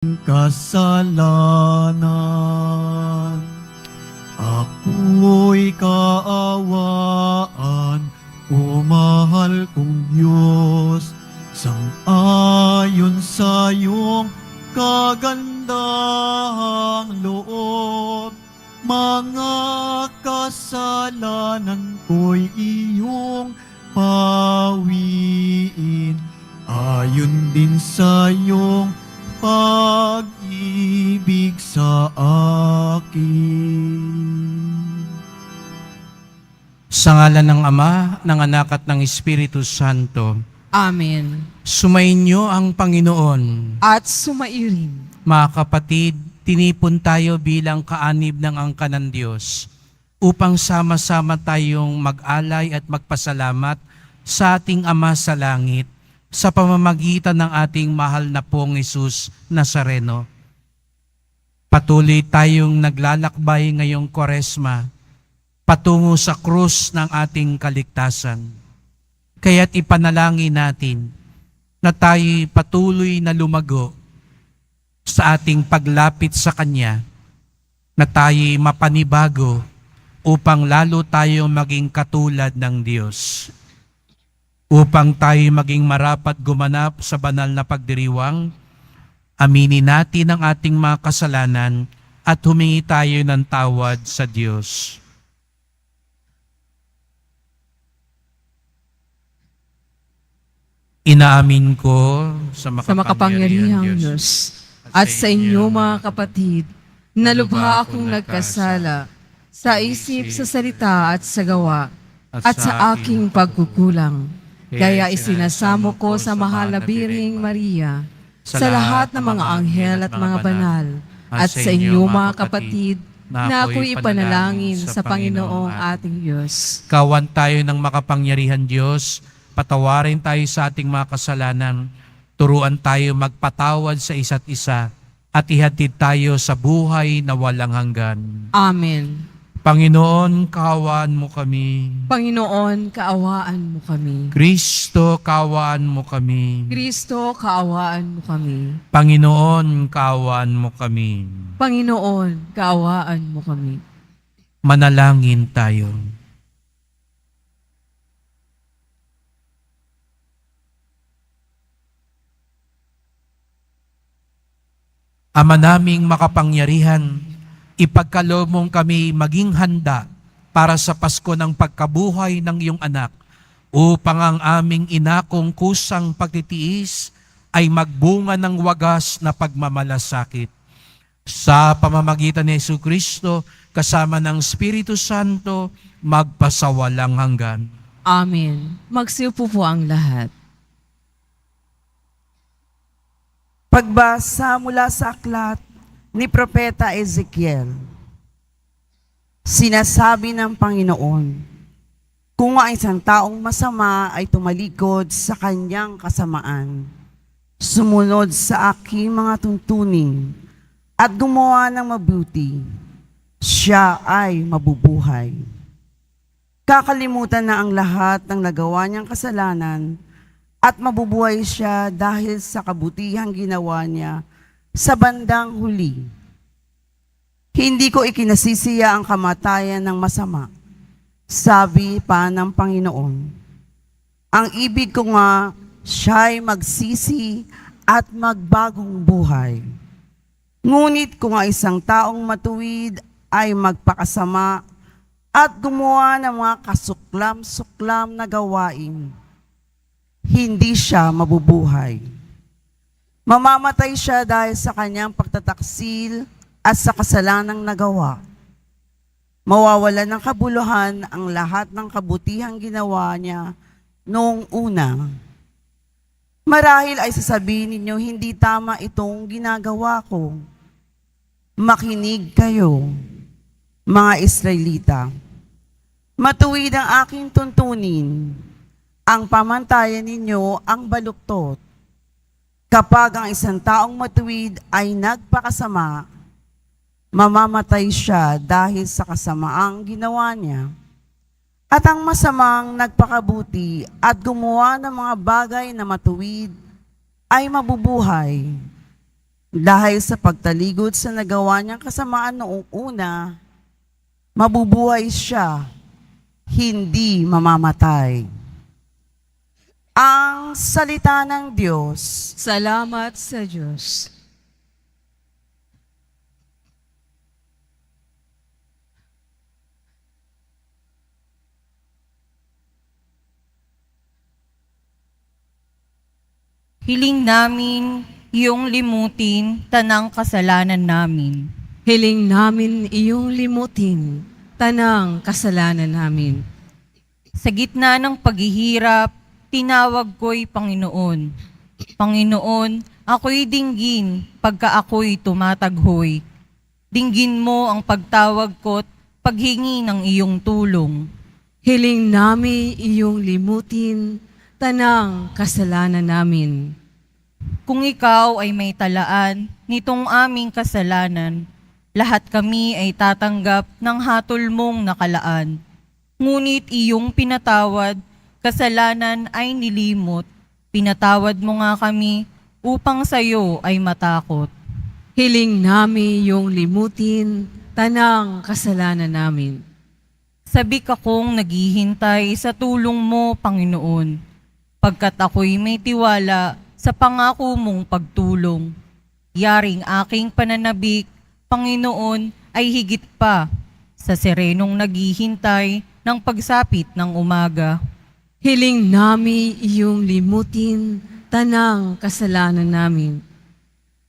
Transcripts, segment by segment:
kasalanan. Ako'y kaawaan, o mahal kong Diyos, sang-ayon sa iyong kagandahang loob. Mga kasalanan ko'y iyong pawiin, ayon din sa iyong pag-ibig sa akin. Sa ngalan ng Ama, ng Anak at ng Espiritu Santo. Amen. Sumainyo ang Panginoon. At sumairin. Mga kapatid, tinipon tayo bilang kaanib ng angka ng Diyos upang sama-sama tayong mag-alay at magpasalamat sa ating Ama sa langit sa pamamagitan ng ating mahal na pong Jesus Nazareno. Patuloy tayong naglalakbay ngayong Kwaresma patungo sa krus ng ating kaligtasan. Kaya't ipanalangin natin na tayo'y patuloy na lumago sa ating paglapit sa Kanya, na tayo'y mapanibago upang lalo tayong maging katulad ng Diyos. Upang tayo maging marapat gumanap sa banal na pagdiriwang, aminin natin ang ating mga kasalanan at humingi tayo ng tawad sa Diyos. Inaamin ko sa makapangyarihang Diyos at sa inyo mga kapatid, na lubha akong nagkasala sa isip, sa salita at sa gawa at sa aking pagkukulang. Kaya isinasamo ko sa mahal na Biring Maria, sa lahat ng mga anghel at mga banal, at sa inyo mga kapatid, na ako'y ipanalangin sa Panginoong ating Diyos. Kawan tayo ng makapangyarihan Diyos, patawarin tayo sa ating mga kasalanan, turuan tayo magpatawad sa isa't isa, at ihatid tayo sa buhay na walang hanggan. Amen. Panginoon, kaawaan mo kami. Panginoon, kaawaan mo kami. Kristo, kaawaan mo kami. Kristo, kaawaan mo kami. Panginoon, kaawaan mo kami. Panginoon, kaawaan mo kami. Manalangin tayo. Ama naming makapangyarihan, ipagkaloob mong kami maging handa para sa Pasko ng pagkabuhay ng iyong anak, upang ang aming inakong kusang pagtitiis ay magbunga ng wagas na pagmamalasakit. Sa pamamagitan ni Jesucristo, kasama ng Espiritu Santo, magpasawalang hanggan. Amen. Magsiupo po ang lahat. Pagbasa mula sa aklat ni Propeta Ezekiel. Sinasabi ng Panginoon, kung ang isang taong masama ay tumalikod sa kanyang kasamaan, sumunod sa aking mga tuntunin, at gumawa ng mabuti, siya ay mabubuhay. Kakalimutan na ang lahat ng nagawa niyang kasalanan, at mabubuhay siya dahil sa kabutihang ginawa niya sa bandang huli. Hindi ko ikinasisiya ang kamatayan ng masama, sabi pa ng Panginoon. Ang ibig ko nga, siya'y magsisi at magbagong buhay. Ngunit kung ang isang taong matuwid ay magpakasama at gumawa ng mga kasuklam-suklam na gawain, hindi siya mabubuhay. Mamamatay siya dahil sa kanyang pagtataksil at sa kasalanang nagawa. Mawawala ng kabuluhan ang lahat ng kabutihang ginawa niya noong una. Marahil ay sasabihin ninyo, hindi tama itong ginagawa ko. Makinig kayo, mga Israelita. Matuwid ang aking tuntunin. Ang pamantayan ninyo ang baluktot. Kapag ang isang taong matuwid ay nagpakasama, mamamatay siya dahil sa kasamaang ginawa niya. At ang masamang nagpakabuti at gumawa ng mga bagay na matuwid ay mabubuhay. Dahil sa pagtaligod sa nagawa niyang kasamaan noong una, mabubuhay siya, hindi mamamatay. Ang salita ng Diyos. Salamat sa Diyos. Hiling namin iyong limutin tanang kasalanan namin. Hiling namin iyong limutin, tanang kasalanan namin. Sa gitna ng paghihirap, tinawag ko'y Panginoon. Panginoon, ako'y dinggin pagka ako'y tumataghoy. Dinggin mo ang pagtawag ko't paghingi ng iyong tulong. Hiling namin iyong limutin, tanang kasalanan namin. Kung ikaw ay may talaan nitong aming kasalanan, lahat kami ay tatanggap ng hatol mong nakalaan. Ngunit iyong pinatawad, kasalanan ay nilimot. Pinatawad mo nga kami upang sa'yo ay matakot. Hiling namin iyong limutin, tanang kasalanan namin. Sabik akong naghihintay sa tulong mo, Panginoon, pagkat ako'y may tiwala sa pangako mong pagtulong. Yaring aking pananabik, Panginoon, ay higit pa sa serenong naghihintay ng pagsapit ng umaga. Hiling namin iyong limutin, tanang kasalanan namin.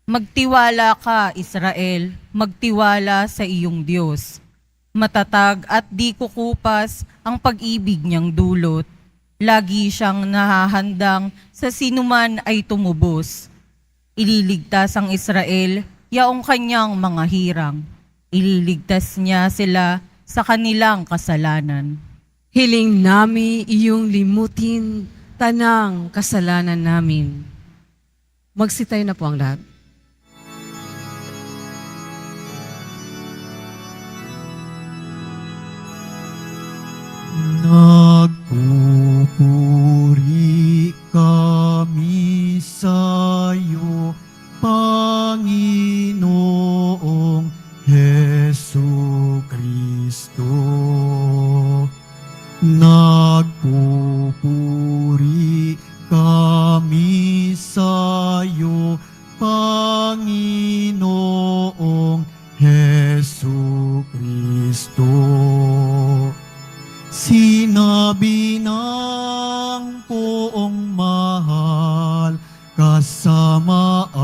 Magtiwala ka, Israel, magtiwala sa iyong Diyos. Matatag at di kukupas ang pag-ibig niyang dulot. Lagi siyang nahahandang sa sinuman ay tumubos. Ililigtas ang Israel, yaong kanyang mga hirang. Ililigtas niya sila sa kanilang kasalanan. Hiling namin iyong limutin, tanang kasalanan namin. Magsitayo na po ang lahat. Nagpupuri kami sa'yo, Panginoong Jesucristo. Nagpupuri kami sa'yo, Panginoong Jesucristo. Sinabi ng poong mahal, kasamaan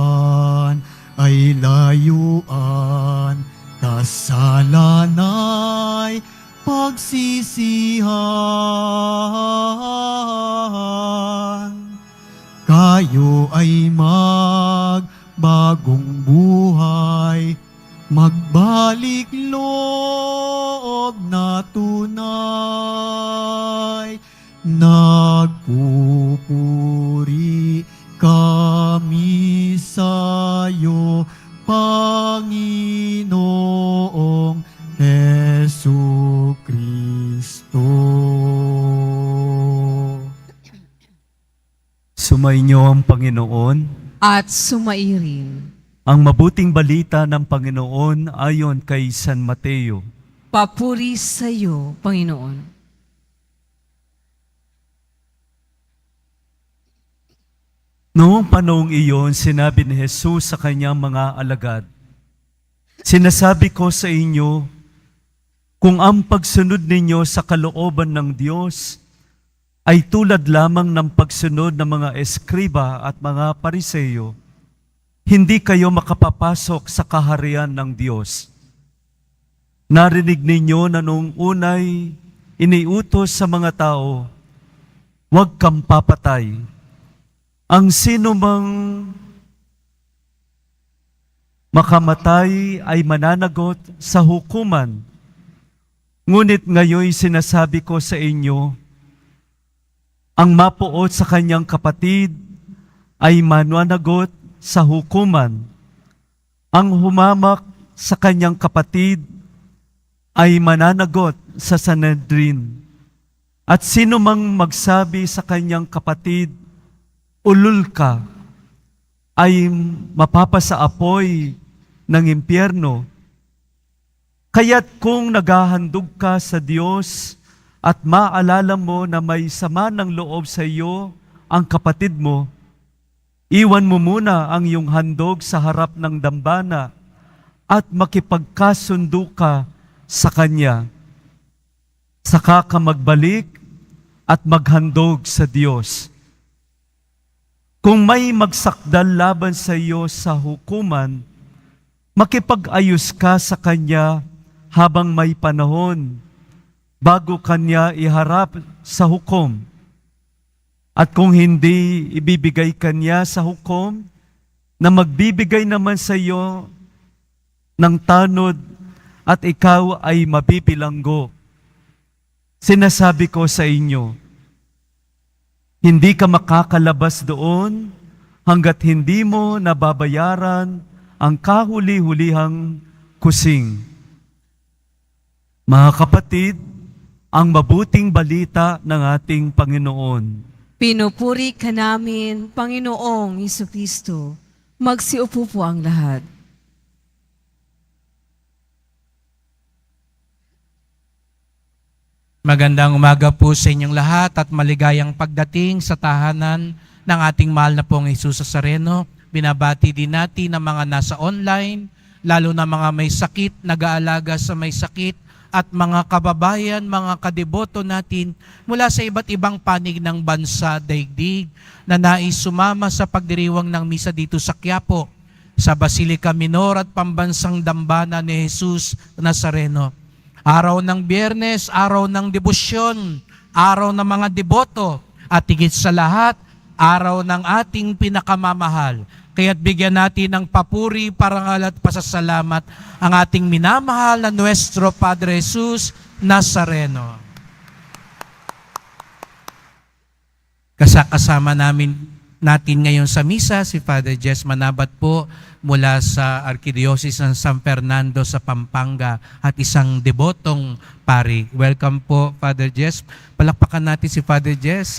ay layuan, kasalanay pagsisihan. Kayo ay magbagong buhay, magbalik loob na tunay. Nagpupuri kami sa'yo, Panginoong Jesucristo. Sumainyo ang Panginoon. At sumairin. Ang mabuting balita ng Panginoon ayon kay San Mateo. Papuri sa iyo, Panginoon. Noong panahong iyon, sinabi ni Jesus sa kanyang mga alagad, "Sinasabi ko sa inyo, kung ang pagsunod ninyo sa kalooban ng Diyos ay tulad lamang ng pagsunod ng mga eskriba at mga pariseyo, hindi kayo makapapasok sa kaharian ng Diyos. Narinig ninyo na noong unay iniutos sa mga tao, huwag kang papatay. Ang sino mang makamatay ay mananagot sa hukuman. Ngunit ngayon sinasabi ko sa inyo, ang mapuot sa kanyang kapatid ay mananagot sa hukuman. Ang humamak sa kanyang kapatid ay mananagot sa Sanhedrin. At sino mang magsabi sa kanyang kapatid, ulul ka, ay mapapasa apoy ng impyerno. Kaya't kung naghahandog ka sa Diyos at maalala mo na may sama ng loob sa iyo ang kapatid mo, iwan mo muna ang iyong handog sa harap ng dambana at makipagkasundo ka sa Kanya. Saka ka magbalik at maghandog sa Diyos. Kung may magsakdal laban sa iyo sa hukuman, makipag-ayos ka sa Kanya habang may panahon, bago Kanya iharap sa hukom. At kung hindi ibibigay Kanya sa hukom, na magbibigay naman sa iyo ng tanod at ikaw ay mabibilanggo. Sinasabi ko sa inyo, hindi ka makakalabas doon hanggat hindi mo nababayaran ang kahuli-hulihang kusing. Mga kapatid, ang mabuting balita ng ating Panginoon. Pinupuri ka namin, Panginoong Jesucristo. Magsiupo po ang lahat. Magandang umaga po sa inyong lahat at maligayang pagdating sa tahanan ng ating mahal na pong Jesus Nazareno. Binabati din natin ang mga nasa online, lalo na mga may sakit, nag-aalaga sa may sakit, at mga kababayan, mga kadeboto natin mula sa iba't ibang panig ng bansa, daigdig, na nais sumama sa pagdiriwang ng misa dito sa Quiapo, sa Basilica Minor at Pambansang Dambana ni Jesus Nazareno. Araw ng Biyernes, araw ng debosyon, araw ng mga deboto, at higit sa lahat, araw ng ating pinakamamahal. Kaya't bigyan natin ng papuri, parangal at pasasalamat ang ating minamahal na Nuestro Padre Jesus Nazareno. Kasama natin ngayon sa misa si Father Jess Manabat po mula sa Arkidiocese ng San Fernando sa Pampanga at isang debotong pari. Welcome po, Father Jess. Palakpakan natin si Father Jess.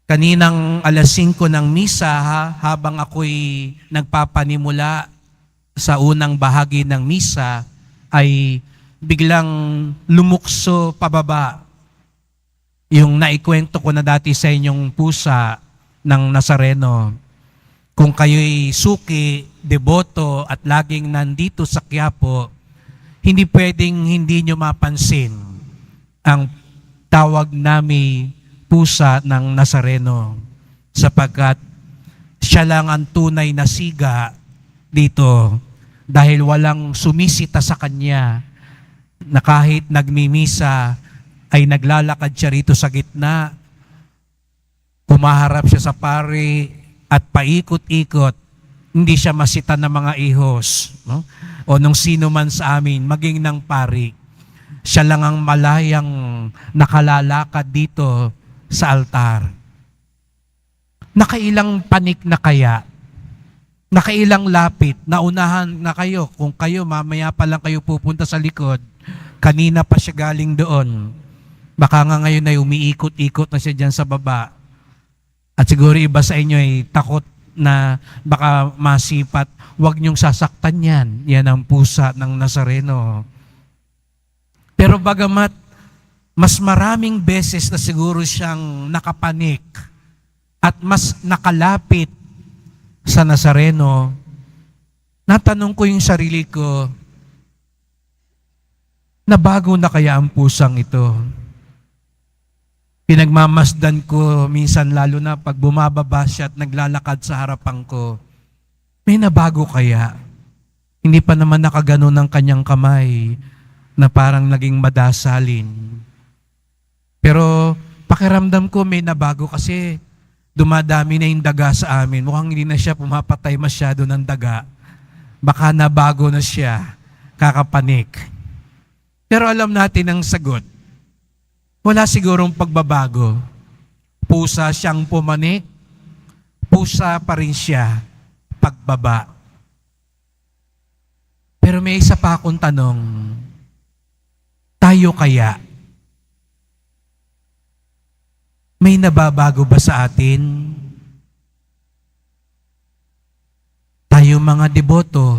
Kaninang alas 5 ng misa, habang ako'y nagpapanimula sa unang bahagi ng misa, ay biglang lumukso pababa yung naikwento ko na dati sa inyong pusa ng Nazareno. Kung kayo'y suki, deboto at laging nandito sa Quiapo, hindi pwedeng hindi nyo mapansin ang tawag nami pusa ng Nazareno, sapagkat siya lang ang tunay na siga dito dahil walang sumisita sa kanya na kahit nagmimisa ay naglalakad siya rito sa gitna, humaharap siya sa pari at paikot-ikot, hindi siya masita ng mga ihos, no? O nung sino man sa amin, maging ng pari. Siya lang ang malayang nakalalakad dito sa altar. Nakailang panik na kaya? Nakailang lapit? Naunahan na kayo. Kung kayo, mamaya pa lang kayo pupunta sa likod, kanina pa siya galing doon. Baka nga ngayon ay umiikot-ikot na siya dyan sa baba. At siguro iba sa inyo ay takot na baka masipat. Huwag niyong sasaktan yan. Yan ang pusa ng Nazareno. Pero bagamat mas maraming beses na siguro siyang nakapanik at mas nakalapit sa Nazareno, natanong ko yung sarili ko, nabago na kaya ang pusang ito? Pinagmamasdan ko minsan, lalo na pag bumababa siya at naglalakad sa harapan ko, may nabago kaya? Hindi pa naman nakaganon ang kanyang kamay na parang naging madasalin. Pero pakiramdam ko may nabago kasi dumadami na yung daga sa amin. Mukhang hindi na siya pumapatay masyado ng daga. Baka nabago na siya, kakapanik. Pero alam natin ang sagot. Wala sigurong pagbabago. Pusa siyang pumanik, pusa pa rin siya pagbaba. Pero may isa pa akong tanong. Tayo kaya? May nababago ba sa atin? Tayong mga deboto,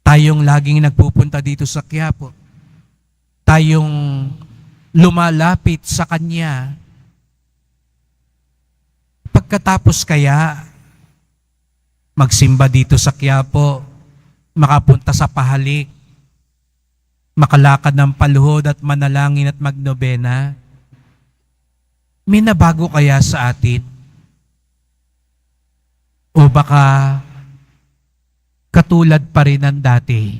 tayong laging nagpupunta dito sa Quiapo, tayong lumalapit sa Kanya, pagkatapos kaya magsimba dito sa Quiapo, makapunta sa pahalik, makalakad ng paluhod at manalangin at magnobena, may nabago kaya sa atin? O baka katulad pa rin ng dati?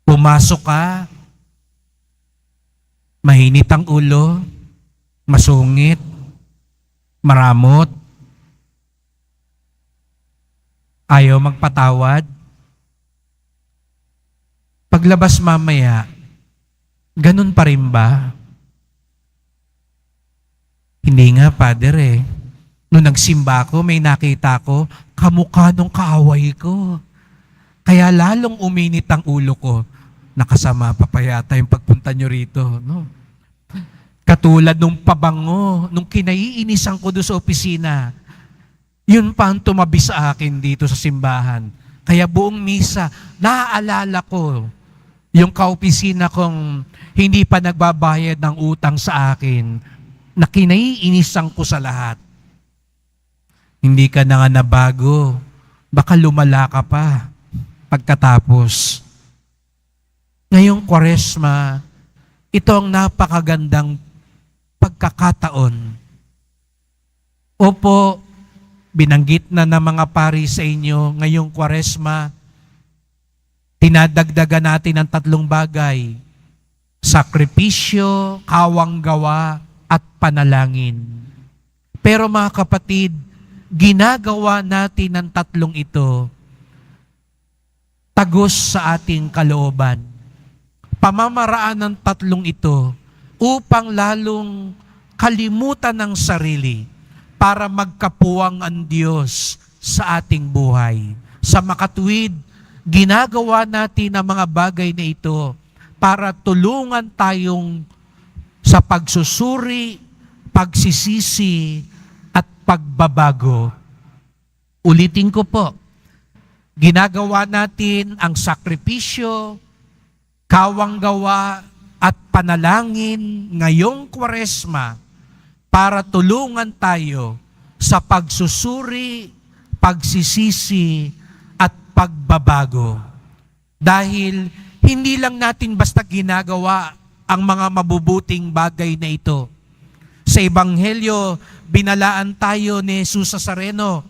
Pumasok ka, mahinit ang ulo, masungit, maramot, ayaw magpatawad. Paglabas mamaya, ganun pa rin ba? Hindi nga, Father eh. Nung nagsimba ako, may nakita ko, kamukha nung kaaway ko. Kaya lalong uminit ang ulo ko. Nakasama pa yata yung pagpunta nyo rito. No? Katulad nung pabango, nung kinaiinisan ko doon sa opisina, yun pa ang tumabi sa akin dito sa simbahan. Kaya buong misa, naaalala ko yung kaopisina kong hindi pa nagbabayad ng utang sa akin, na kinaiinisan ko sa lahat. Hindi ka na nga nabago, baka lumala ka pa pagkatapos. Ngayong Kwaresma, ito ang napakagandang pagkakataon. Opo, binanggit na ng mga pari sa inyo ngayong Kwaresma, tinadagdagan natin ang 3 bagay: sakripisyo, kawanggawa, at panalangin. Pero mga kapatid, ginagawa natin ang 3 ito tagos sa ating kalooban. Pamamaraan ng 3 ito upang lalong kalimutan ng sarili para magkapuwang ang Diyos sa ating buhay. Sa makatuwid, ginagawa natin ang mga bagay na ito para tulungan tayong sa pagsusuri, pagsisisi, at pagbabago. Ulitin ko po, ginagawa natin ang sakripisyo, kawanggawa, at panalangin ngayong Kwaresma para tulungan tayo sa pagsusuri, pagsisisi, at pagbabago. Dahil hindi lang natin basta ginagawa ang mga mabubuting bagay na ito. Sa Ebanghelyo, binalaan tayo ni Jesus Nazareno,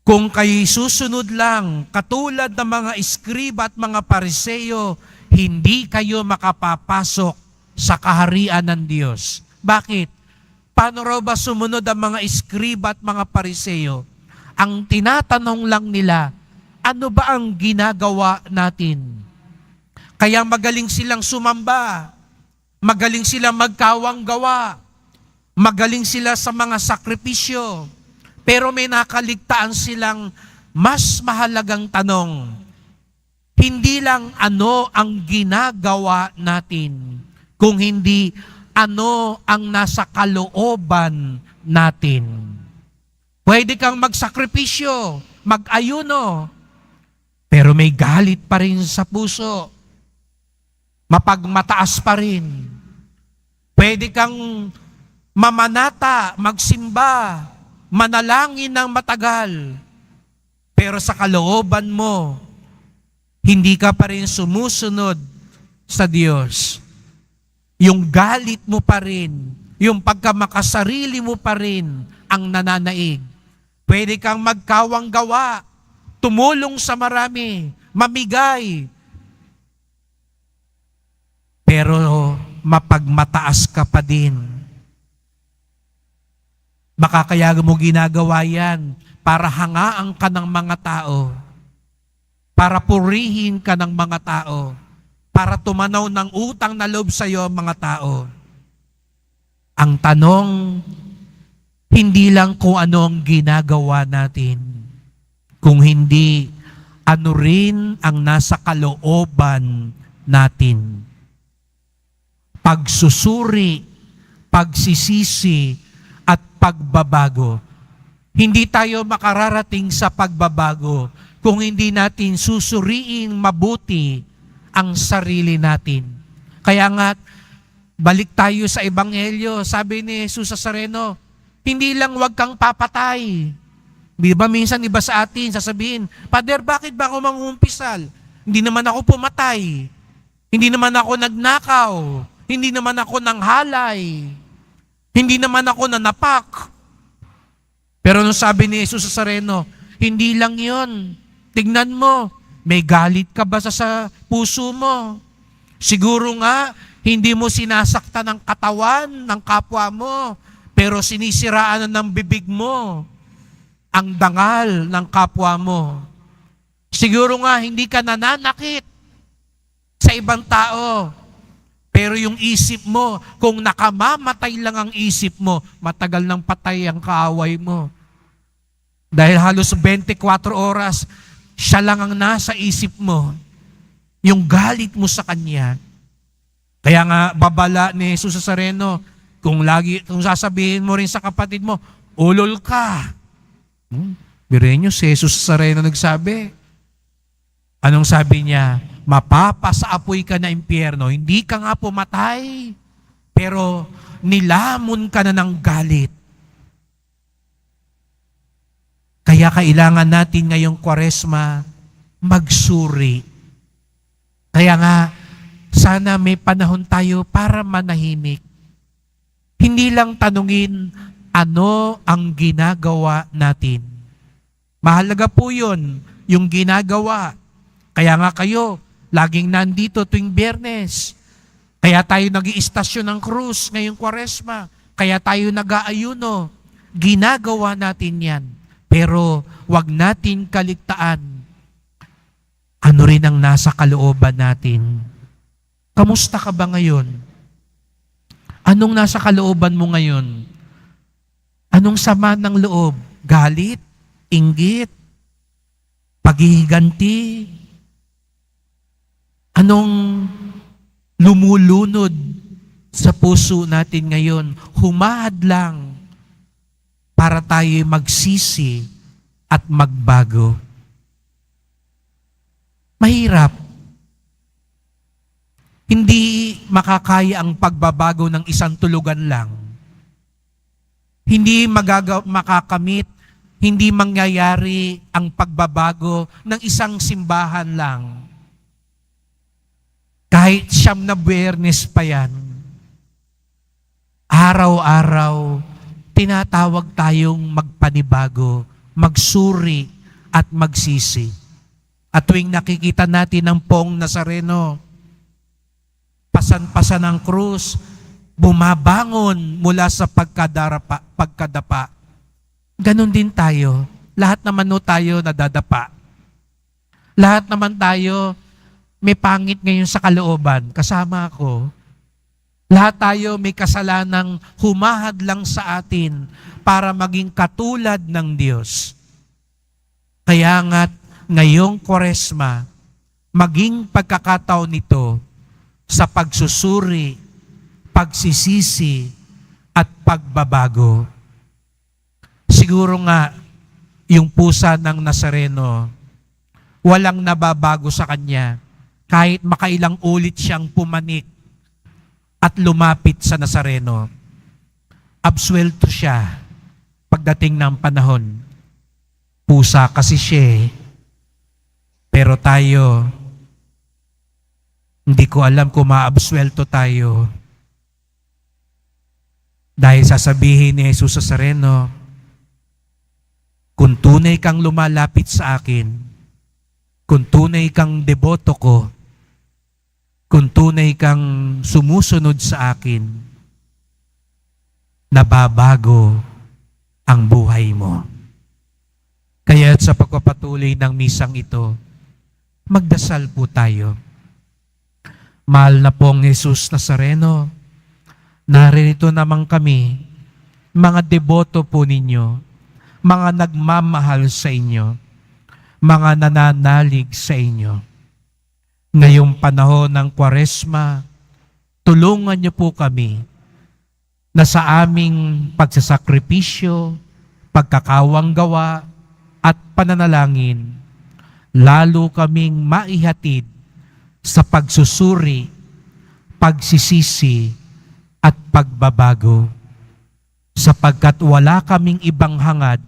kung kayo'y susunod lang, katulad ng mga iskriba at mga pariseyo, hindi kayo makapapasok sa kaharian ng Diyos. Bakit? Paano raw ba sumunod ang mga iskriba at mga pariseyo? Ang tinatanong lang nila, ano ba ang ginagawa natin? Kaya magaling silang sumamba, magaling silang magkawanggawa, magaling sila sa mga sakripisyo, pero may nakaligtaan silang mas mahalagang tanong. Hindi lang ano ang ginagawa natin, kung hindi ano ang nasa kalooban natin. Pwede kang magsakripisyo, mag-ayuno, pero may galit pa rin sa puso. Mapagmataas pa rin. Pwede kang mamanata, magsimba, manalangin ng matagal, pero sa kalooban mo, hindi ka pa rin sumusunod sa Diyos. Yung galit mo pa rin, yung pagkamakasarili mo pa rin ang nananaig. Pwede kang magkawanggawa, tumulong sa marami, mamigay, pero mapagmataas ka pa din. Baka kaya mo ginagawa yan para hangaan ka ng mga tao, para purihin ka ng mga tao, para tumanaw ng utang na loob sa iyo mga tao. Ang tanong, hindi lang kung ano ang ginagawa natin, kung hindi ano rin ang nasa kalooban natin. Pagsusuri, pagsisisi, at pagbabago. Hindi tayo makararating sa pagbabago kung hindi natin susuriin mabuti ang sarili natin. Kaya nga, balik tayo sa Ebanghelyo. Sabi ni Jesus Nazareno, hindi lang wag kang papatay. Di ba minsan iba sa atin sasabihin, Pader, bakit ba ako mangumpisal? Hindi naman ako pumatay. Hindi naman ako nagnakaw. Hindi naman ako nanghalay. Hindi naman ako nanapak. Pero nung sabi ni Jesus Nazareno, hindi lang yon. Tignan mo, may galit ka ba sa puso mo? Siguro nga, hindi mo sinasaktan ng katawan ng kapwa mo, pero sinisiraan na ng bibig mo ang dangal ng kapwa mo. Siguro nga, hindi ka nananakit sa ibang tao, pero yung isip mo, kung nakamamatay lang ang isip mo, matagal nang patay ang kaaway mo. Dahil halos 24 oras, siya lang ang nasa isip mo. Yung galit mo sa kanya. Kaya nga, babala ni Jesus Nazareno, kung sasabihin mo rin sa kapatid mo, ulol ka. Biruin nyo, si Jesus Nazareno nagsabi. Anong sabi niya? Mapapasaapoy ka na impyerno. Hindi ka nga pumatay, pero nilamon ka na ng galit. Kaya kailangan natin ngayong Kwaresma magsuri. Kaya nga, sana may panahon tayo para manahimik. Hindi lang tanungin ano ang ginagawa natin. Mahalaga po yun, yung ginagawa. Kaya nga kayo, laging nandito tuwing Biyernes. Kaya tayo nag-iistasyon ng krus ngayong Kwaresma. Kaya tayo nag-aayuno. Ginagawa natin yan. Pero wag natin kaligtaan ano rin ang nasa kalooban natin. Kamusta ka ba ngayon? Anong nasa kalooban mo ngayon? Anong sama ng loob? Galit? Inggit? Paghihiganti? Anong lumulunod sa puso natin ngayon? Humahad lang para tayo magsisi at magbago. Mahirap. Hindi makakaya ang pagbabago ng isang tulugan lang. Hindi makakamit, hindi mangyayari ang pagbabago ng isang simbahan lang. Kahit 9 na Biyernes pa yan, araw-araw, tinatawag tayong magpanibago, magsuri at magsisi. At tuwing nakikita natin ang Poong Nazareno, pasan-pasan ng krus, bumabangon mula sa pagkadapa. Ganon din tayo. Lahat naman tayo nadadapa. Lahat naman tayo may pangit ngayon sa kalooban. Kasama ako. Lahat tayo may kasalanang humahad lang sa atin para maging katulad ng Diyos. Kaya nga't ngayong Kwaresma, maging pagkakataon nito sa pagsusuri, pagsisisi, at pagbabago. Siguro nga, yung pusa ng Nazareno, walang nababago sa kanya kahit makailang ulit siyang pumanik at lumapit sa Nazareno. Absuelto siya pagdating ng panahon. Pusa kasi siya. Pero tayo, hindi ko alam kung maabsuelto tayo. Dahil sasabihin ni Jesus Nazareno, kung tunay kang lumalapit sa akin, kung tunay kang deboto ko, kung tunay kang sumusunod sa akin, nababago ang buhay mo. Kaya sa pagpapatuloy ng misang ito, magdasal po tayo. Mahal na pong Jesus Nazareno, narito naman kami, mga deboto po ninyo, mga nagmamahal sa inyo, mga nananalig sa inyo. Ngayong panahon ng Kwaresma, tulungan niyo po kami na sa aming pagsasakripisyo, pagkakawang gawa at pananalangin, lalo kaming maihatid sa pagsusuri, pagsisisi at pagbabago, sapagkat wala kaming ibang hangad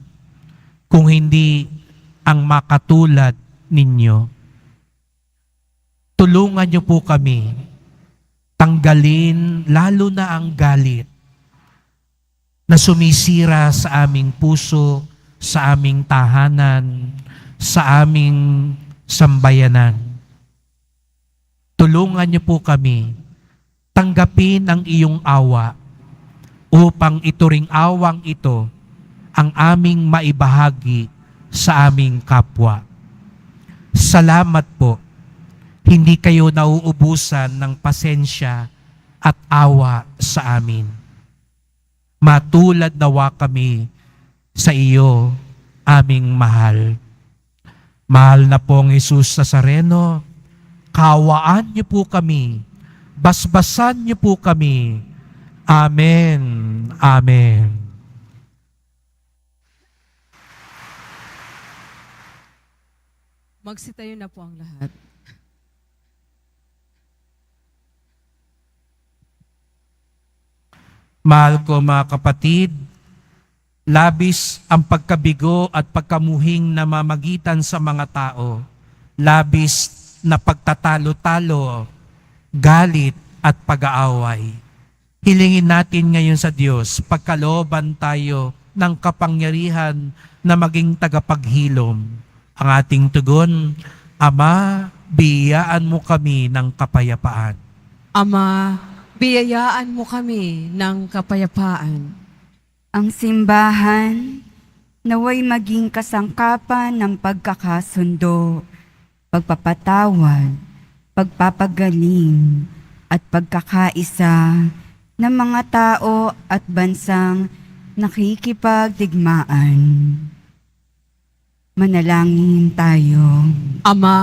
kung hindi ang makatulad ninyo. Tulungan niyo po kami tanggalin lalo na ang galit na sumisira sa aming puso, sa aming tahanan, sa aming sambayanan. Tulungan niyo po kami tanggapin ang iyong awa upang ito ring awang ito ang aming maibahagi sa aming kapwa. Salamat po, hindi kayo nauubusan ng pasensya at awa sa amin. Matulad nawa kami sa iyo, aming mahal. Mahal na pong Jesus Nazareno, kawaan niyo po kami, basbasan niyo po kami. Amen. Amen. Magsitayo na po ang lahat. Mahal ko mga kapatid, labis ang pagkabigo at pagkamuhing namamagitan sa mga tao. Labis na pagtatalo-talo, galit at pag-aaway. Hilingin natin ngayon sa Diyos, pagkalooban tayo ng kapangyarihan na maging tagapaghilom. Ang ating tugon, Ama, biyayaan mo kami ng kapayapaan. Ama, biyayaan mo kami ng kapayapaan. Ang simbahan naway maging kasangkapan ng pagkakasundo, pagpapatawad, pagpapagaling, at pagkakaisa ng mga tao at bansang nakikipagdigmaan. Manalangin tayo. Ama,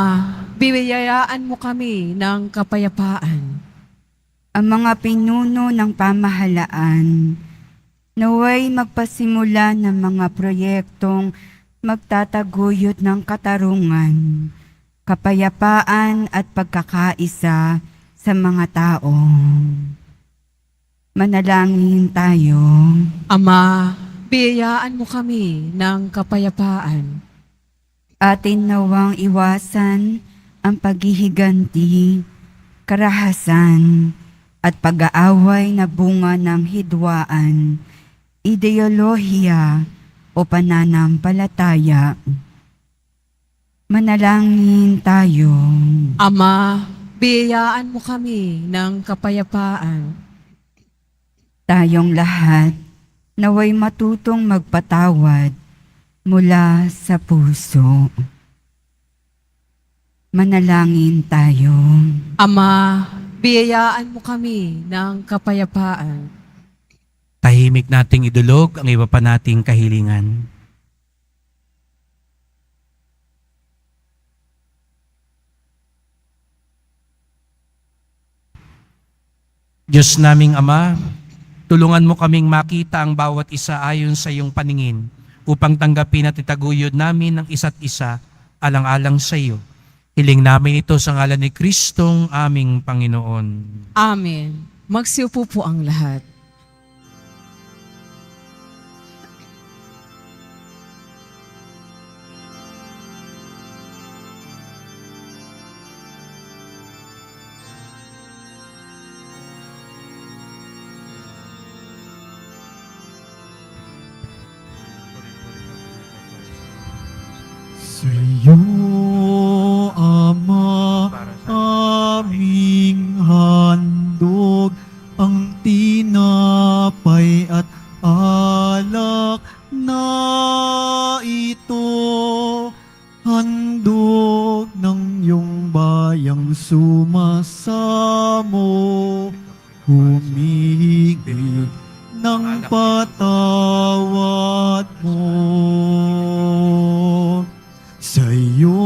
biyayaan mo kami ng kapayapaan. Ang mga pinuno ng pamahalaan naway magpasimula ng mga proyektong magtataguyod ng katarungan, kapayapaan at pagkakaisa sa mga tao. Manalangin tayo. Ama, biyayaan mo kami ng kapayapaan. Atin nawang iwasan ang paghihiganti, karahasan, at pag-aaway na bunga ng hidwaan, ideolohiya o pananampalataya. Manalangin tayo. Ama, biyayaan mo kami ng kapayapaan. Tayong lahat naway matutong magpatawad mula sa puso. Manalangin tayo. Ama, biyayaan mo kami ng kapayapaan. Tahimik nating idulog ang iba pa nating kahilingan. Diyos naming Ama, tulungan mo kaming makita ang bawat isa ayon sa iyong paningin upang tanggapin at itaguyod namin ang isa't isa alang-alang sa iyo. Hiling namin ito sa ngalan ni Kristong aming Panginoon. Amen. Magsiupo po ang lahat. Sa iyo, Ama, aming handog ang tinapay at alak na ito. Handog ng iyong bayang sumasamo, humihingi ng patawad mo. Sa iyo,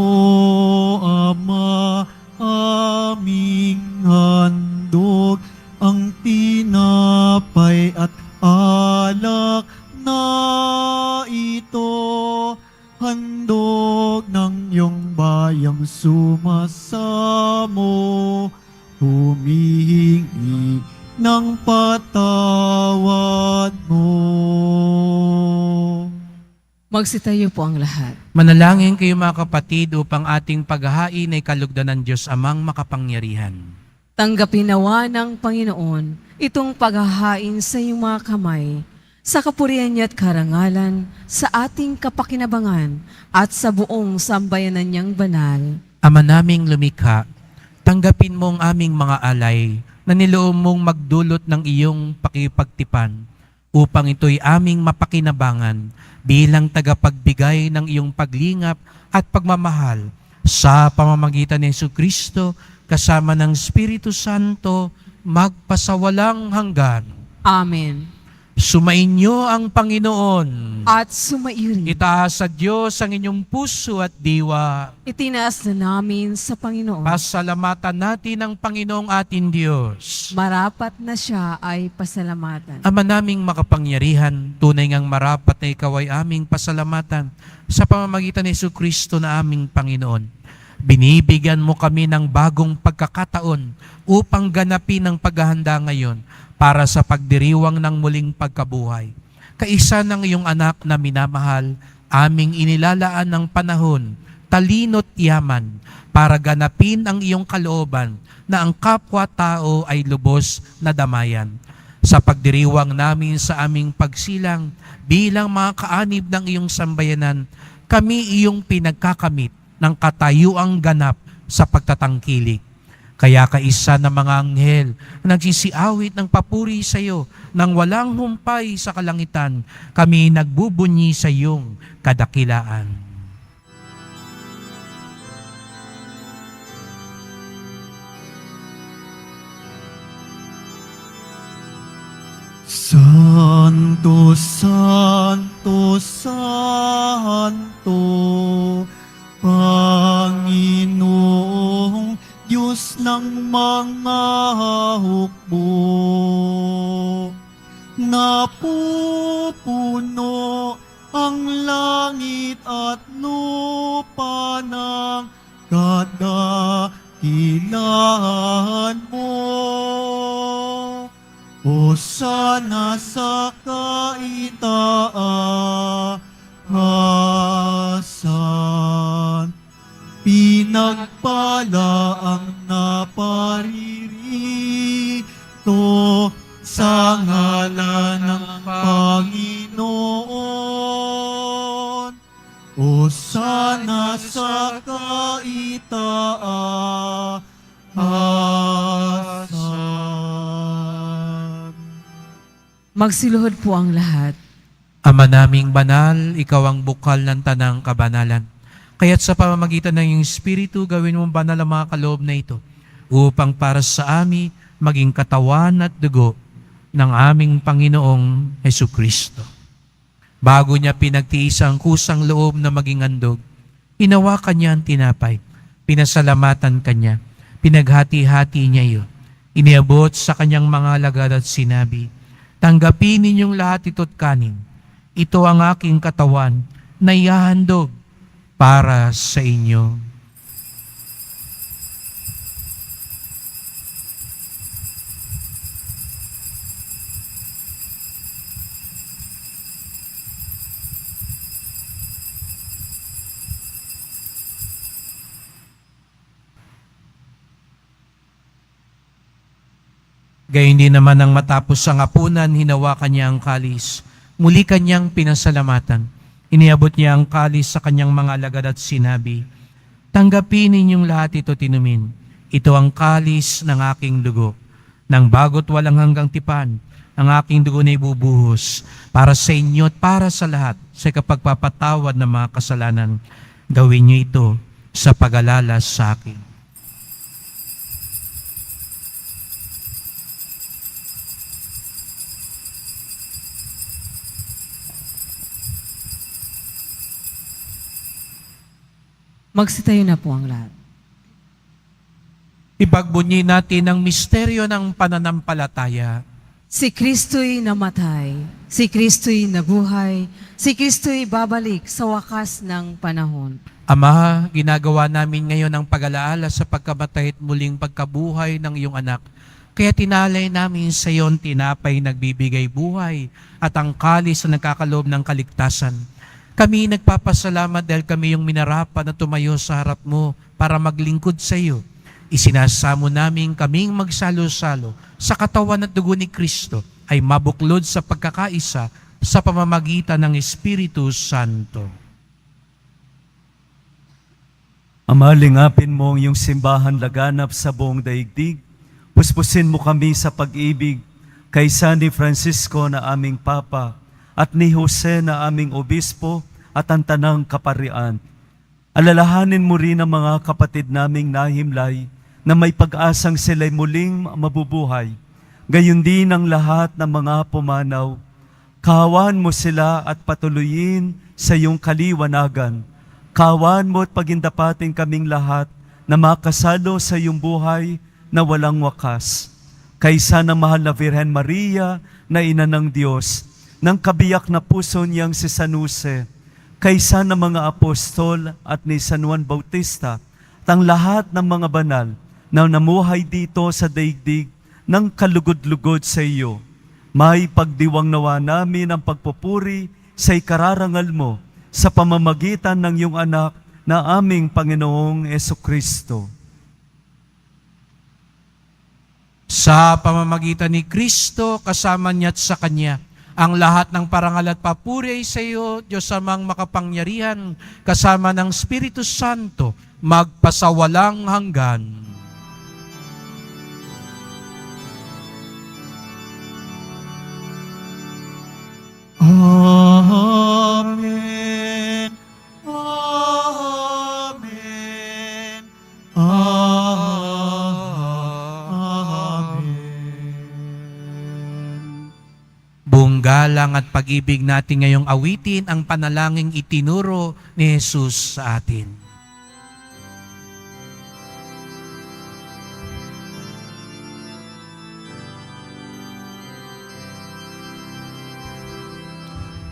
Ama, aming handog ang tinapay at sumasamo, humihingi ng patawad mo. Magsitayo po ang lahat. Manalangin kayo mga kapatid upang ating paghahain ay kalugdan ng Diyos Amang makapangyarihan. Tanggapin nawa ng Panginoon itong paghahain sa iyong mga kamay, sa kapurihan niya at karangalan, sa ating kapakinabangan at sa buong sambayanan niyang banal. Ama naming lumikha, tanggapin mo ang aming mga alay na niloob mong magdulot ng iyong pakipagtipan upang ito'y aming mapakinabangan bilang tagapagbigay ng iyong paglingap at pagmamahal sa pamamagitan ni Jesucristo kasama ng Espiritu Santo magpasawalang hanggan. Amen. Sumainyo ang Panginoon. At sumairi. Itaas sa Diyos ang inyong puso at diwa. Itinaas na namin sa Panginoon. Pasalamatan natin ang Panginoong ating Diyos. Marapat na siya ay pasalamatan. Ama naming makapangyarihan, tunay ngang marapat na ikaw ay aming pasalamatan sa pamamagitan ni Jesucristo na aming Panginoon. Binibigyan mo kami ng bagong pagkakataon upang ganapin ang paghahanda ngayon para sa pagdiriwang ng muling pagkabuhay. Kaisa ng iyong anak na minamahal, aming inilalaan ng panahon, talino't yaman, para ganapin ang iyong kalooban na ang kapwa-tao ay lubos na damayan. Sa pagdiriwang namin sa aming pagsilang bilang mga kaanib ng iyong sambayanan, kami iyong pinagkakamit ng katayuang ganap sa pagtatangkilik. Kaya kaisa ng mga anghel na nagsisiawit ng papuri sa iyo nang walang humpay sa kalangitan, kami nagbubunyi sa iyong kadakilaan. Santo, Santo, Santo, Panginoong Diyos ng mga hukbo, napupuno ang langit at lupa ng kadakilaan mo. Hosana sa kaitaasan, pinagpala ang naparirito sa ngalan ng Panginoon. Hosana sa kaitaasan. Magsiluhod po ang lahat. Ama naming banal, ikaw ang bukal ng tanang kabanalan. Kaya't sa pamamagitan ng iyong Espiritu, gawin mong banal ang mga kaloob na ito upang para sa amin maging katawan at dugo ng aming Panginoong Hesukristo. Bago niya pinagtiis ang kusang loob na maging handog, hinawakan niya ang tinapay, pinasalamatan kanya, pinaghati-hati niya iyon. Iniabot sa kanyang mga alagad at sinabi, "Tanggapin ninyong lahat ito't kanin. Ito ang aking katawan na ihahandog para sa inyo." Gayun din naman nang matapos ang hapunan, hinawakan niya ang kalis. Muli kanyang pinasalamatan. Iniabot niya ang kalis sa kanyang mga alagad at sinabi, "Tanggapin ninyong lahat ito tinumin. Ito ang kalis ng aking dugo. Nang bago't walang hanggang tipan, ang aking dugo na ibubuhos para sa inyo at para sa lahat sa kapagpapatawad ng mga kasalanan. Gawin niyo ito sa pag-alala sa akin." Magsitayo na po ang lahat. Ipagbunyi natin ang misteryo ng pananampalataya. Si Kristo'y namatay, si Kristo'y nabuhay, si Kristo'y babalik sa wakas ng panahon. Ama, ginagawa namin ngayon ang pag-alaala sa pagkamatay at muling pagkabuhay ng iyong anak. Kaya tinalay namin sa iyon tinapay nagbibigay buhay at ang kalis na nagkakaloob ng kaligtasan. Kami nagpapasalamat dahil kami yung minarapan na tumayo sa harap mo para maglingkod sa iyo. Isinasamo namin kaming magsalo-salo sa katawan at dugo ni Kristo ay mabuklod sa pagkakaisa sa pamamagitan ng Espiritu Santo. Ama, lingapin mo ang iyong simbahan laganap sa buong daigdig. Puspusin mo kami sa pag-ibig kay San ni Francisco na aming Papa at ni Jose na aming Obispo at ang tanang kaparian. Alalahanin mo rin ang mga kapatid naming nahimlay na may pag-asang sila'y muling mabubuhay. Gayon din ang lahat ng mga pumanaw. Kawan mo sila at patuloyin sa iyong kaliwanagan. Kawan mo at pagindapatin kaming lahat na makasalo sa iyong buhay na walang wakas. Kaysa ng mahal na Virhen Maria na ina ng Diyos, ng kabiyak na puso niyang si San Jose, kaysa ng mga apostol at ni San Juan Bautista, at ang lahat ng mga banal na namuhay dito sa daigdig ng kalugod-lugod sa iyo. May pagdiwang nawa namin ang pagpupuri sa ikararangal mo sa pamamagitan ng iyong anak na aming Panginoong Jesucristo. Sa pamamagitan ni Kristo, kasama niya at sa Kanya, ang lahat ng parangal at papuri ay sa iyo, Diyos amang makapangyarihan, kasama ng Espiritu Santo, magpasawalang hanggan. Amen. Amen. Amen. Buong galang at pag-ibig natin ngayong awitin ang panalangin itinuro ni Jesus sa atin.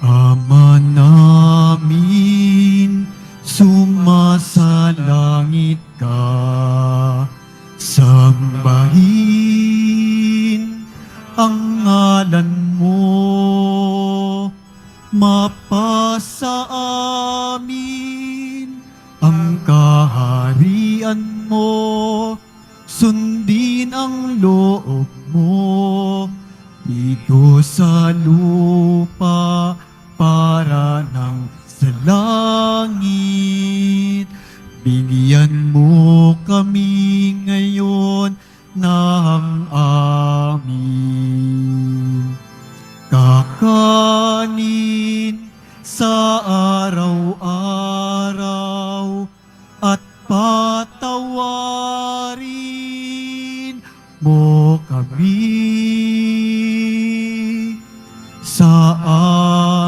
Ama namin, sumasalangit ka, sambahin ang ngalan mo, mapasa amin ang kaharian mo, sundin ang loob mo, dito sa lupa para ng sa langit. Bigyan mo kami ngayon ng amin kakanin sa araw-araw at patawarin mo kami sa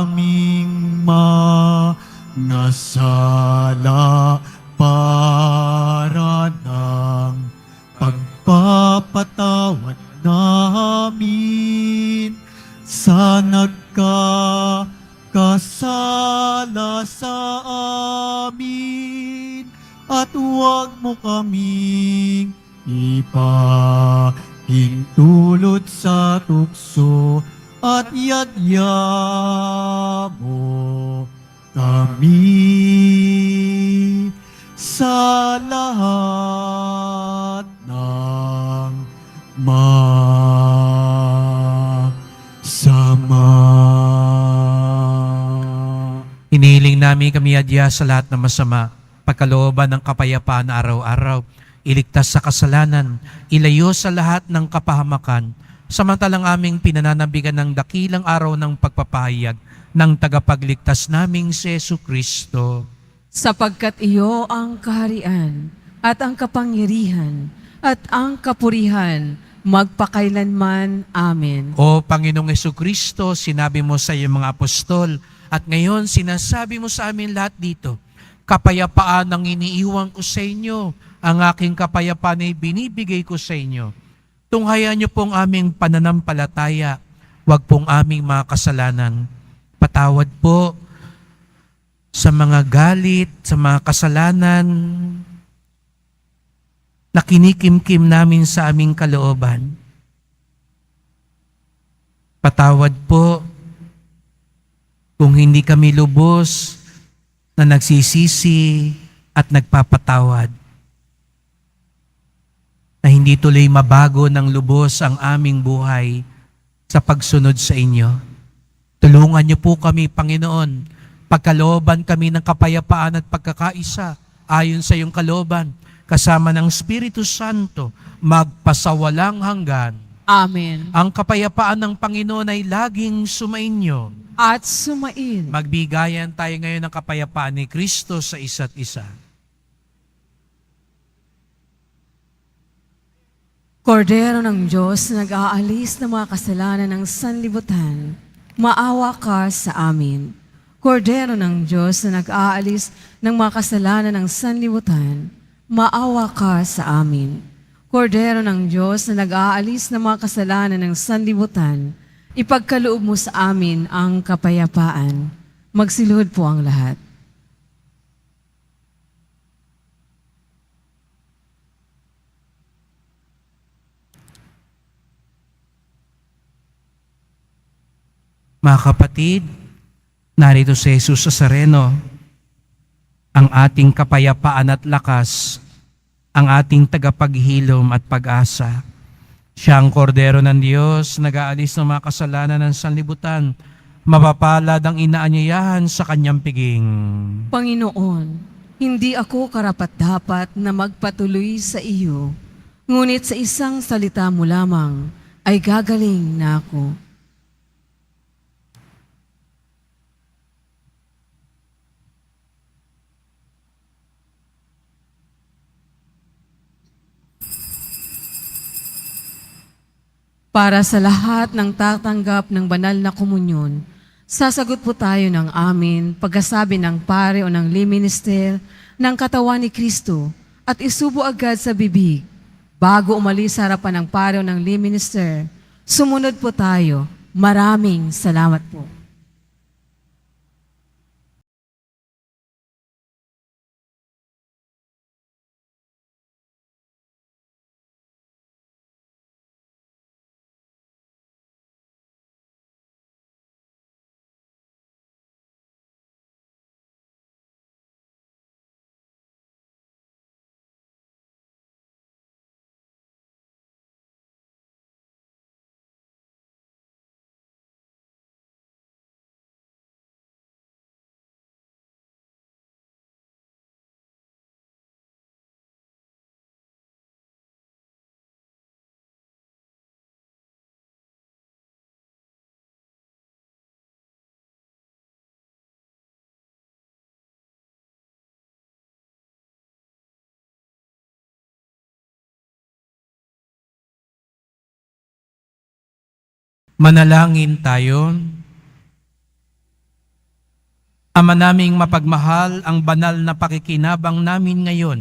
aming mga sala para ng pagpapatawad namin sa nagkakasala sa amin at huwag mo kaming ipahintulot sa tukso at yadya mo kami sa lahat ng masama. Inihiling namin kami adya sa lahat ng masama, pagkalooban ng kapayapaan araw-araw, iligtas sa kasalanan, ilayo sa lahat ng kapahamakan, samantalang aming pinananabigan ng dakilang araw ng pagpapahayag ng tagapagligtas naming si Jesucristo. Sapagkat iyo ang kaharian at ang kapangyarihan at ang kapurihan magpakailanman. Amen. O Panginoong Jesucristo, sinabi mo sa iyong mga apostol at ngayon sinasabi mo sa amin lahat dito, kapayapaan ang iniiwan ko sa inyo, ang aking kapayapaan ay binibigay ko sa inyo. Tunghayan niyo pong aming pananampalataya, wag pong aming mga kasalanan. Patawad po sa mga galit, sa mga kasalanan na kinikimkim namin sa aming kalooban. Patawad po kung hindi kami lubos na nagsisisi at nagpapatawad. Na hindi tuloy mabago ng lubos ang aming buhay sa pagsunod sa inyo. Tulungan niyo po kami, Panginoon, pagkalooban kami ng kapayapaan at pagkakaisa ayon sa iyong kalooban, kasama ng Espiritu Santo, magpasawalang hanggan. Amen. Ang kapayapaan ng Panginoon ay laging sumainyo. At sumain. Magbigayan tayo ngayon ng kapayapaan ni Kristo sa isa't isa. Kordero ng Diyos na nag-aalis ng mga kasalanan ng sanlibutan, maawa ka sa amin. Kordero ng Diyos na nag-aalis ng mga kasalanan ng sanlibutan, maawa ka sa amin. Kordero ng Diyos na nag-aalis ng mga kasalanan ng sanlibutan, ipagkaloob mo sa amin ang kapayapaan. Magsiluhod po ang lahat. Mga kapatid, narito si Jesus Nazareno, ang ating kapayapaan at lakas, ang ating tagapaghilom at pag-asa. Siya ang kordero ng Diyos, nag-aalis ng mga kasalanan ng sanlibutan, mapapalad ang inaanyayahan sa kanyang piging. Panginoon, hindi ako karapat-dapat na magpatuloy sa iyo, ngunit sa isang salita mo lamang ay gagaling na ako. Para sa lahat ng tatanggap ng banal na komunyon, sasagot po tayo ng amin pagkasabi ng pare o ng lay minister ng katawan ni Kristo at isubo agad sa bibig. Bago umalis sa harapan ng pare o ng lay minister, sumunod po tayo. Maraming salamat po. Manalangin tayo. Ama naming mapagmahal, ang banal na pakikinabang namin ngayon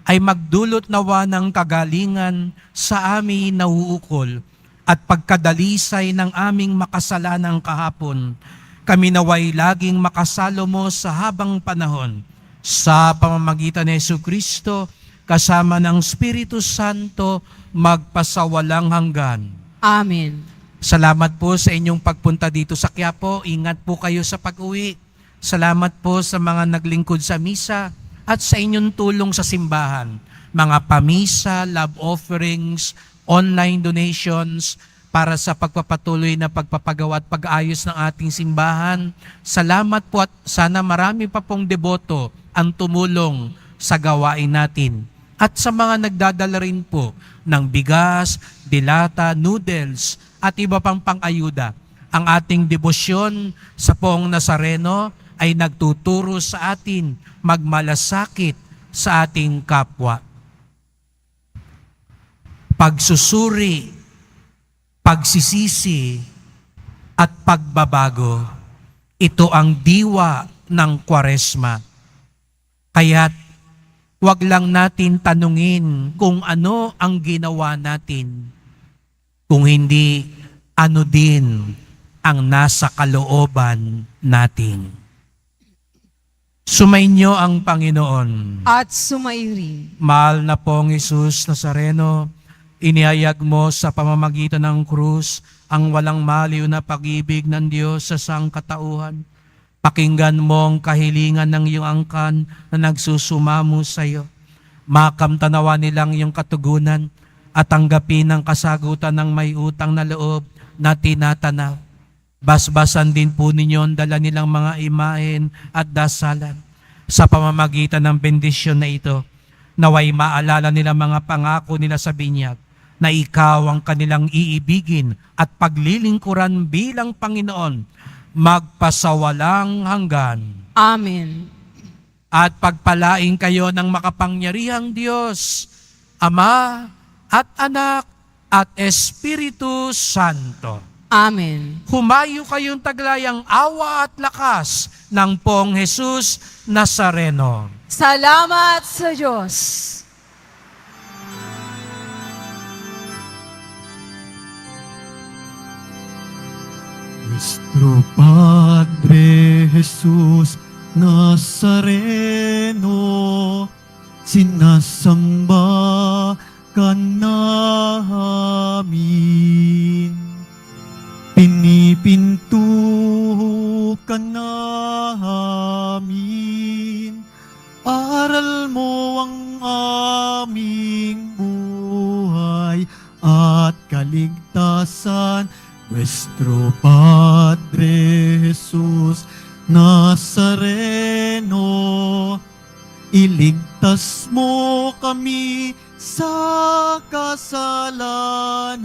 ay magdulot nawa ng kagalingan sa aming nauukol at pagkadalisay ng aming makasalanang kahapon. Kami naway laging makasalo mo sa habang panahon. Sa pamamagitan ni Jesucristo, kasama ng Espiritu Santo, magpasawalang hanggan. Amen. Salamat po sa inyong pagpunta dito sa Quiapo. Ingat po kayo sa pag-uwi. Salamat po sa mga naglingkod sa misa at sa inyong tulong sa simbahan. Mga pamisa, love offerings, online donations para sa pagpapatuloy na pagpapagawa at pag-ayos ng ating simbahan. Salamat po at sana marami pa pong deboto ang tumulong sa gawain natin. At sa mga nagdadala rin po ng bigas, dilata, noodles, at iba pang pang-ayuda. Ang ating debosyon sa Poong Nazareno ay nagtuturo sa atin magmalasakit sa ating kapwa. Pagsusuri, pagsisisi, at pagbabago. Ito ang diwa ng Kwaresma. Kaya't wag lang natin tanungin kung ano ang ginawa natin. Kung hindi, ano din ang nasa kalooban natin. Sumainyo ang Panginoon. At sumairi. Mahal na pong Jesus Nazareno, inihayag mo sa pamamagitan ng krus ang walang maliw na pag-ibig ng Diyos sa sangkatauhan. Pakinggan mo ang kahilingan ng iyong angkan na nagsusumamo sa iyo. Makamtanawa nilang iyong katugunan at tanggapin ang kasagutan ng may utang na loob na tinatanaw. Basbasan din po ninyo ang dala nilang mga imahen at dasalan. Sa pamamagitan ng bendisyon na ito, naway maalala nila mga pangako nila sa binyag na ikaw ang kanilang iibigin at paglilingkuran bilang Panginoon, magpasawalang hanggan. Amen. At pagpalain kayo ng makapangyarihang Diyos, Ama at Anak at Espiritu Santo. Amen. Humayo kayong taglayang awa at lakas ng Pong Jesus Nazareno. Salamat sa Diyos. Nuestro Padre Jesús Nazareno, sinasamba ka namin. Pinipinto ka namin. Aral mo ang aming buhay at kaligtasan. Nuestro Padre Jesús Nazareno, iligtas mo kami sa kasalanan.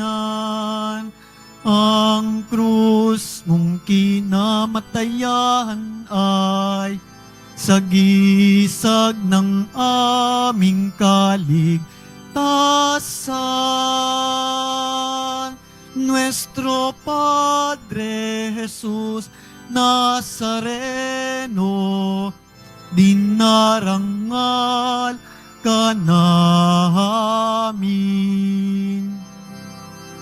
Ang krus mong kinamatayan ay sagisag ng aming kaligtasan. Nuestro Padre Jesús Nazareno, dinarangal ka namin.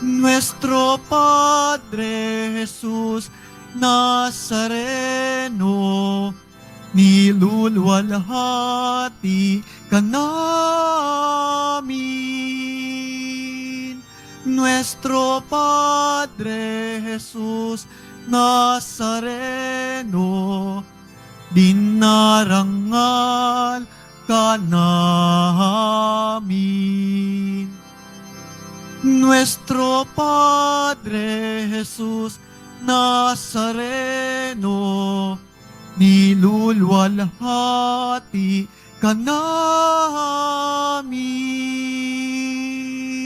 Nuestro Padre Jesús Nazareno, niluluwalhati ka namin. Nuestro Padre Jesús Nazareno, dinarangal ka namin. Nuestro Padre Jesús Nazareno, niluluwalhati ka namin.